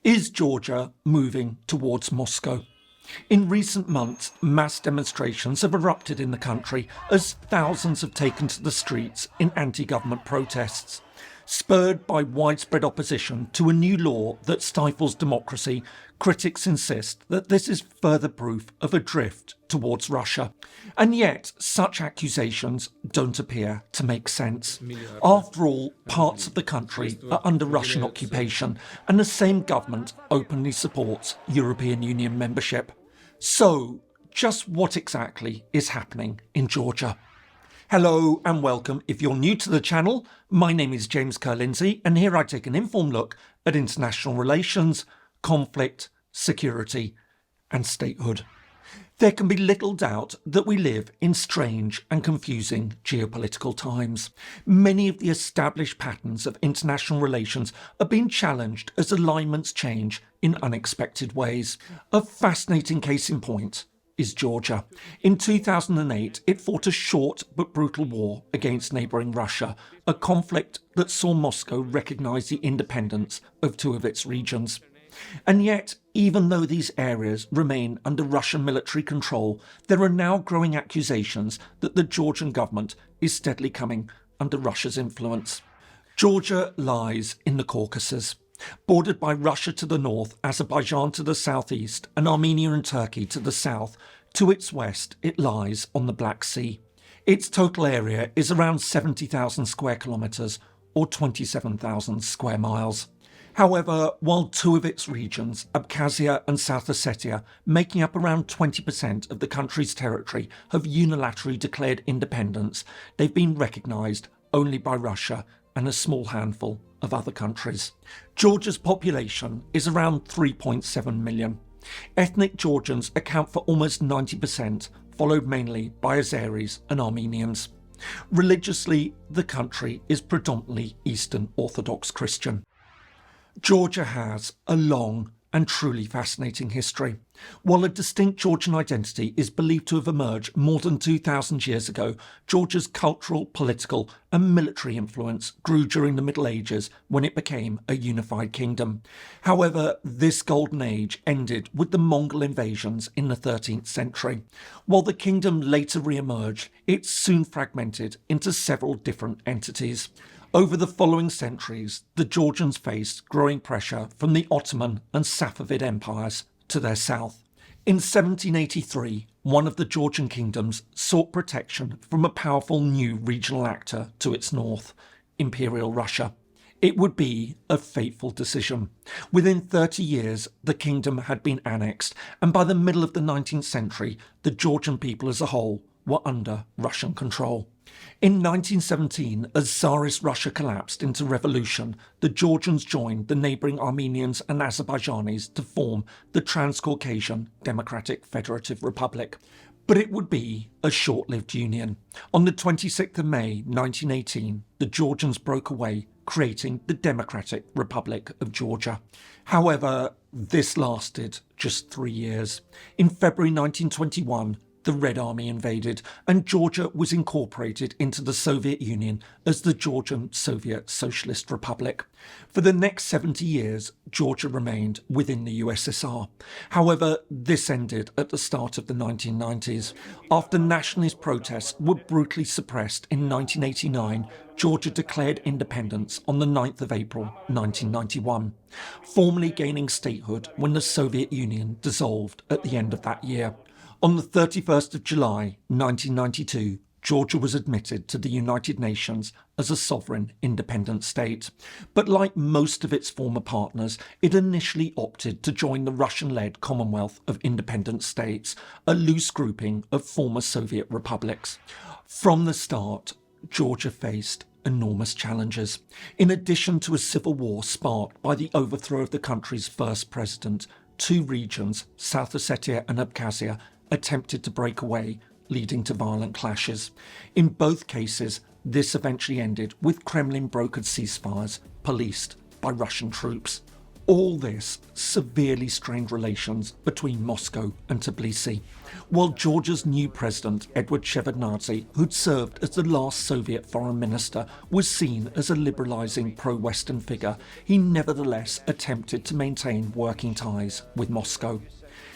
Is Georgia moving towards Moscow? In recent months, mass demonstrations have erupted in the country as thousands have taken to the streets in anti-government protests. Spurred by widespread opposition to a new law that stifles democracy, critics insist that this is further proof of a drift towards Russia. And yet, such accusations don't appear to make sense. After all, parts of the country are under Russian occupation, and the same government openly supports European Union membership. So, just what exactly is happening in Georgia? Hello and welcome. If you're new to the channel, my name is James Kerr-Lindsay, and here I take an informed look at international relations, conflict, security and statehood. There can be little doubt that we live in strange and confusing geopolitical times. Many of the established patterns of international relations are being challenged as alignments change in unexpected ways. A fascinating case in point is Georgia. In 2008, it fought a short but brutal war against neighbouring Russia, a conflict that saw Moscow recognise the independence of two of its regions. And yet, even though these areas remain under Russian military control, there are now growing accusations that the Georgian government is steadily coming under Russia's influence. Georgia lies in the Caucasus, bordered by Russia to the north, Azerbaijan to the southeast, and Armenia and Turkey to the south. To its west, it lies on the Black Sea. Its total area is around 70,000 square kilometres, or 27,000 square miles. However, while two of its regions, Abkhazia and South Ossetia, making up around 20% of the country's territory, have unilaterally declared independence, they've been recognised only by Russia and a small handful of other countries. Georgia's population is around 3.7 million. Ethnic Georgians account for almost 90%, followed mainly by Azeris and Armenians. Religiously, the country is predominantly Eastern Orthodox Christian. Georgia has a long and truly fascinating history. While a distinct Georgian identity is believed to have emerged more than 2,000 years ago, Georgia's cultural, political and military influence grew during the Middle Ages when it became a unified kingdom. However, this golden age ended with the Mongol invasions in the 13th century. While the kingdom later re-emerged, it soon fragmented into several different entities. Over the following centuries, the Georgians faced growing pressure from the Ottoman and Safavid empires to their south. In 1783, one of the Georgian kingdoms sought protection from a powerful new regional actor to its north, Imperial Russia. It would be a fateful decision. Within 30 years, the kingdom had been annexed, and by the middle of the 19th century, the Georgian people as a whole were under Russian control. In 1917, as Tsarist Russia collapsed into revolution, the Georgians joined the neighbouring Armenians and Azerbaijanis to form the Transcaucasian Democratic Federative Republic. But it would be a short-lived union. On the 26th of May 1918, the Georgians broke away, creating the Democratic Republic of Georgia. However, this lasted just 3 years. In February 1921, the Red Army invaded, and Georgia was incorporated into the Soviet Union as the Georgian Soviet Socialist Republic. For the next 70 years, Georgia remained within the USSR. However, this ended at the start of the 1990s. After nationalist protests were brutally suppressed in 1989, Georgia declared independence on the 9th of April 1991, formally gaining statehood when the Soviet Union dissolved at the end of that year. On the 31st of July 1992, Georgia was admitted to the United Nations as a sovereign independent state. But like most of its former partners, it initially opted to join the Russian-led Commonwealth of Independent States, a loose grouping of former Soviet republics. From the start, Georgia faced enormous challenges. In addition to a civil war sparked by the overthrow of the country's first president, two regions, South Ossetia and Abkhazia, attempted to break away, leading to violent clashes. In both cases, this eventually ended with Kremlin-brokered ceasefires policed by Russian troops. All this severely strained relations between Moscow and Tbilisi. While Georgia's new president, Eduard Shevardnadze, who'd served as the last Soviet foreign minister, was seen as a liberalising pro-Western figure, he nevertheless attempted to maintain working ties with Moscow.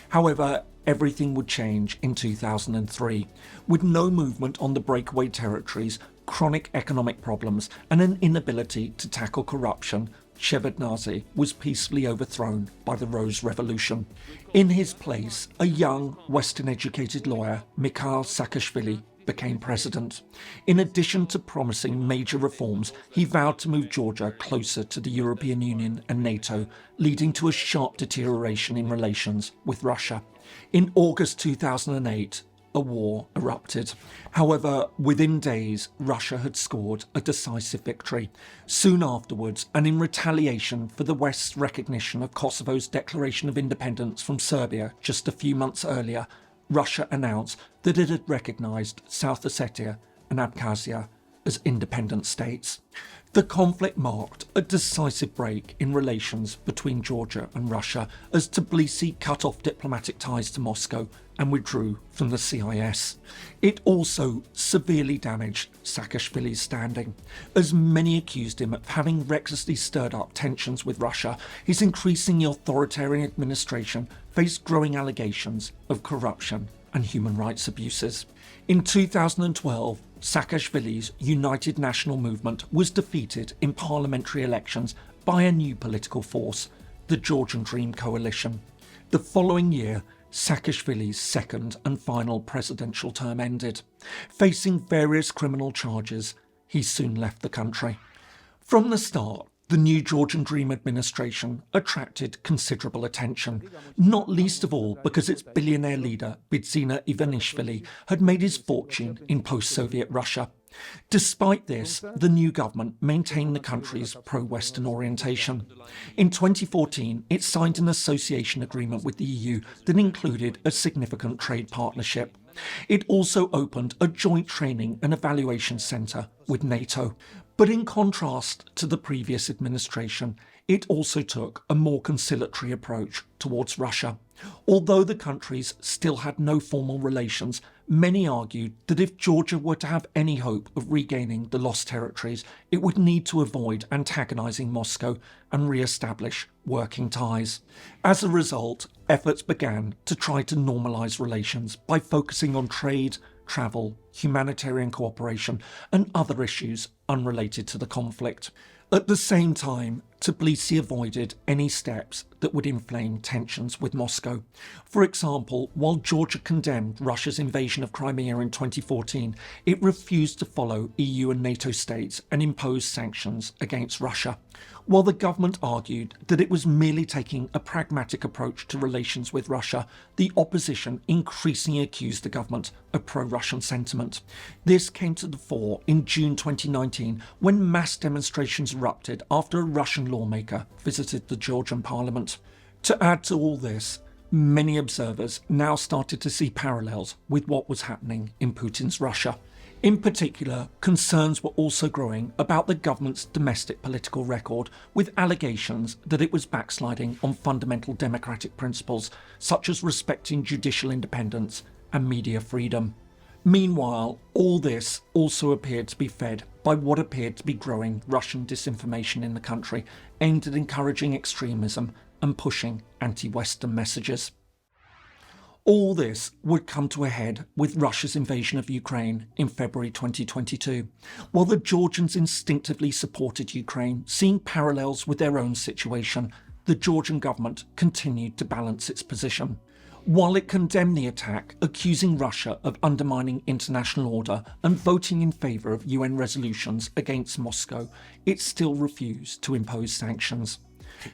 However, everything would change in 2003. With no movement on the breakaway territories, chronic economic problems and an inability to tackle corruption, Shevardnadze was peacefully overthrown by the Rose Revolution. In his place, a young, Western-educated lawyer, Mikhail Saakashvili, became president. In addition to promising major reforms, he vowed to move Georgia closer to the European Union and NATO, leading to a sharp deterioration in relations with Russia. In August 2008, a war erupted. However, within days, Russia had scored a decisive victory. Soon afterwards, and in retaliation for the West's recognition of Kosovo's declaration of independence from Serbia just a few months earlier, Russia announced that it had recognised South Ossetia and Abkhazia as independent states. The conflict marked a decisive break in relations between Georgia and Russia as Tbilisi cut off diplomatic ties to Moscow and withdrew from the CIS. It also severely damaged Saakashvili's standing, as many accused him of having recklessly stirred up tensions with Russia. His increasingly authoritarian administration faced growing allegations of corruption and human rights abuses. In 2012, Saakashvili's United National Movement was defeated in parliamentary elections by a new political force, the Georgian Dream Coalition. The following year, Saakashvili's second and final presidential term ended. Facing various criminal charges, he soon left the country. From the start, the new Georgian Dream administration attracted considerable attention, not least of all because its billionaire leader, Bidzina Ivanishvili, had made his fortune in post-Soviet Russia. Despite this, the new government maintained the country's pro-Western orientation. In 2014, it signed an association agreement with the EU that included a significant trade partnership. It also opened a joint training and evaluation centre with NATO. But in contrast to the previous administration, it also took a more conciliatory approach towards Russia. Although the countries still had no formal relations, many argued that if Georgia were to have any hope of regaining the lost territories, it would need to avoid antagonising Moscow and re-establish working ties. As a result, efforts began to try to normalise relations by focusing on trade, travel, humanitarian cooperation and other issues unrelated to the conflict. At the same time, Tbilisi avoided any steps that would inflame tensions with Moscow. For example, while Georgia condemned Russia's invasion of Crimea in 2014, it refused to follow EU and NATO states and impose sanctions against Russia. While the government argued that it was merely taking a pragmatic approach to relations with Russia, the opposition increasingly accused the government of pro-Russian sentiment. This came to the fore in June 2019 when mass demonstrations erupted after a Russian lawmaker visited the Georgian parliament. To add to all this, many observers now started to see parallels with what was happening in Putin's Russia. In particular, concerns were also growing about the government's domestic political record, with allegations that it was backsliding on fundamental democratic principles, such as respecting judicial independence and media freedom. Meanwhile, all this also appeared to be fed by what appeared to be growing Russian disinformation in the country, aimed at encouraging extremism and pushing anti-Western messages. All this would come to a head with Russia's invasion of Ukraine in February 2022. While the Georgians instinctively supported Ukraine, seeing parallels with their own situation, the Georgian government continued to balance its position. While it condemned the attack, accusing Russia of undermining international order and voting in favour of UN resolutions against Moscow, it still refused to impose sanctions.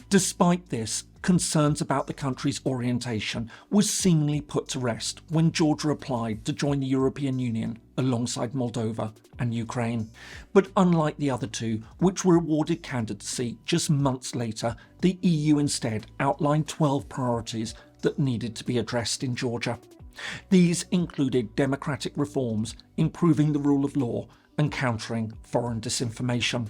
Despite this, concerns about the country's orientation were seemingly put to rest when Georgia applied to join the European Union alongside Moldova and Ukraine. But unlike the other two, which were awarded candidacy just months later, the EU instead outlined 12 priorities that needed to be addressed in Georgia. These included democratic reforms, improving the rule of law, and countering foreign disinformation.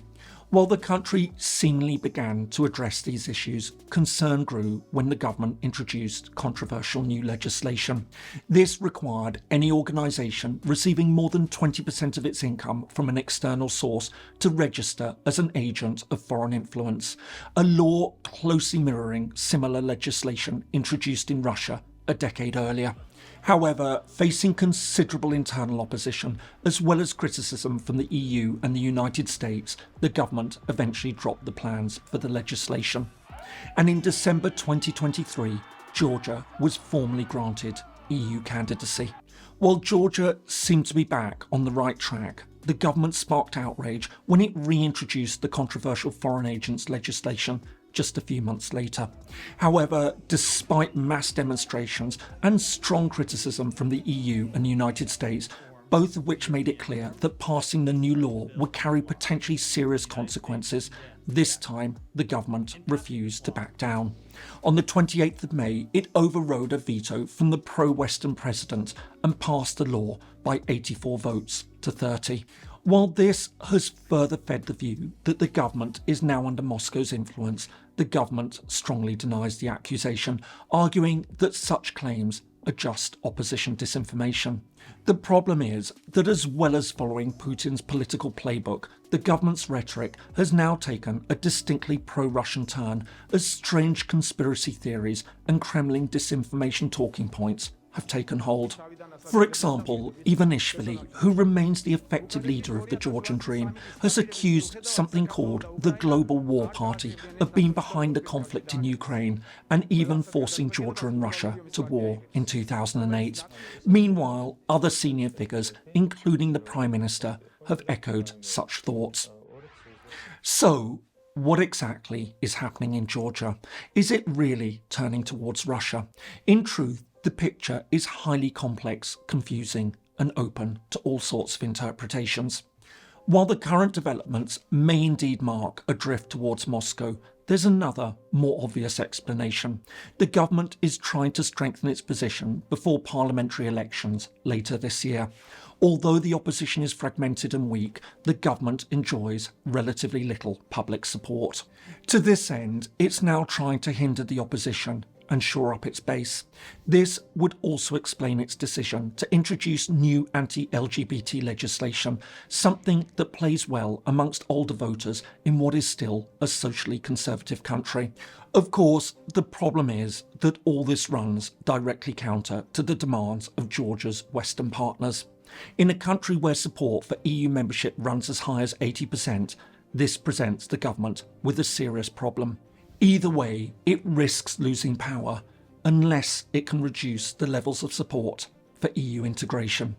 While the country seemingly began to address these issues, concern grew when the government introduced controversial new legislation. This required any organisation receiving more than 20% of its income from an external source to register as an agent of foreign influence, a law closely mirroring similar legislation introduced in Russia a decade earlier. However, facing considerable internal opposition, as well as criticism from the EU and the United States, the government eventually dropped the plans for the legislation. And in December 2023, Georgia was formally granted EU candidacy. While Georgia seemed to be back on the right track, the government sparked outrage when it reintroduced the controversial foreign agents legislation just a few months later. However, despite mass demonstrations and strong criticism from the EU and the United States, both of which made it clear that passing the new law would carry potentially serious consequences, this time the government refused to back down. On the 28th of May, it overrode a veto from the pro-Western president and passed the law by 84 votes to 30. While this has further fed the view that the government is now under Moscow's influence, the government strongly denies the accusation, arguing that such claims are just opposition disinformation. The problem is that as well as following Putin's political playbook, the government's rhetoric has now taken a distinctly pro-Russian turn as strange conspiracy theories and Kremlin disinformation talking points have taken hold. For example, Ivanishvili, who remains the effective leader of the Georgian Dream, has accused something called the Global War Party of being behind the conflict in Ukraine and even forcing Georgia and Russia to war in 2008. Meanwhile, other senior figures, including the Prime Minister, have echoed such thoughts. So, what exactly is happening in Georgia? Is it really turning towards Russia? In truth, the picture is highly complex, confusing, and open to all sorts of interpretations. While the current developments may indeed mark a drift towards Moscow, there's another, more obvious explanation. The government is trying to strengthen its position before parliamentary elections later this year. Although the opposition is fragmented and weak, the government enjoys relatively little public support. To this end, it's now trying to hinder the opposition and shore up its base. This would also explain its decision to introduce new anti-LGBT legislation, something that plays well amongst older voters in what is still a socially conservative country. Of course, the problem is that all this runs directly counter to the demands of Georgia's Western partners. In a country where support for EU membership runs as high as 80%, this presents the government with a serious problem. Either way, it risks losing power unless it can reduce the levels of support for EU integration.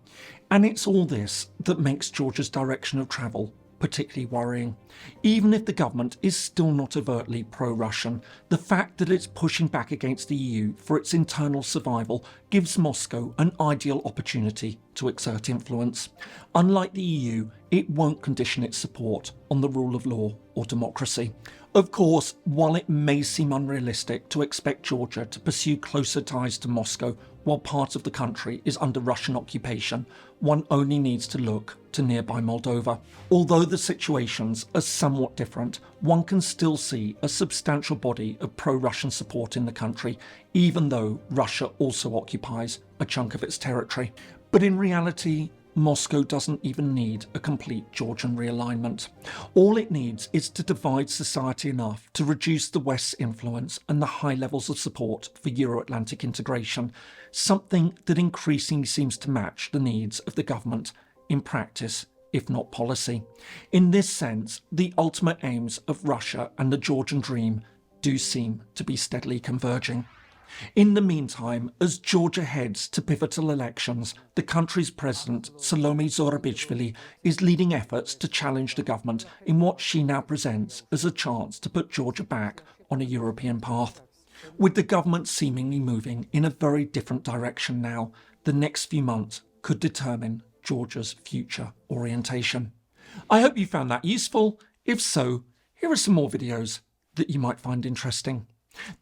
And it's all this that makes Georgia's direction of travel particularly worrying. Even if the government is still not overtly pro-Russian, the fact that it's pushing back against the EU for its internal survival gives Moscow an ideal opportunity to exert influence. Unlike the EU, it won't condition its support on the rule of law or democracy. Of course, while it may seem unrealistic to expect Georgia to pursue closer ties to Moscow while part of the country is under Russian occupation, one only needs to look to nearby Moldova. Although the situations are somewhat different, one can still see a substantial body of pro-Russian support in the country, even though Russia also occupies a chunk of its territory. But in reality, Moscow doesn't even need a complete Georgian realignment. All it needs is to divide society enough to reduce the West's influence and the high levels of support for Euro-Atlantic integration, something that increasingly seems to match the needs of the government in practice, if not policy. In this sense, the ultimate aims of Russia and the Georgian Dream do seem to be steadily converging. In the meantime, as Georgia heads to pivotal elections, the country's president, Salome Zurabichvili, is leading efforts to challenge the government in what she now presents as a chance to put Georgia back on a European path. With the government seemingly moving in a very different direction now, the next few months could determine Georgia's future orientation. I hope you found that useful. If so, here are some more videos that you might find interesting.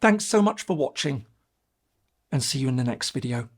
Thanks so much for watching, and see you in the next video.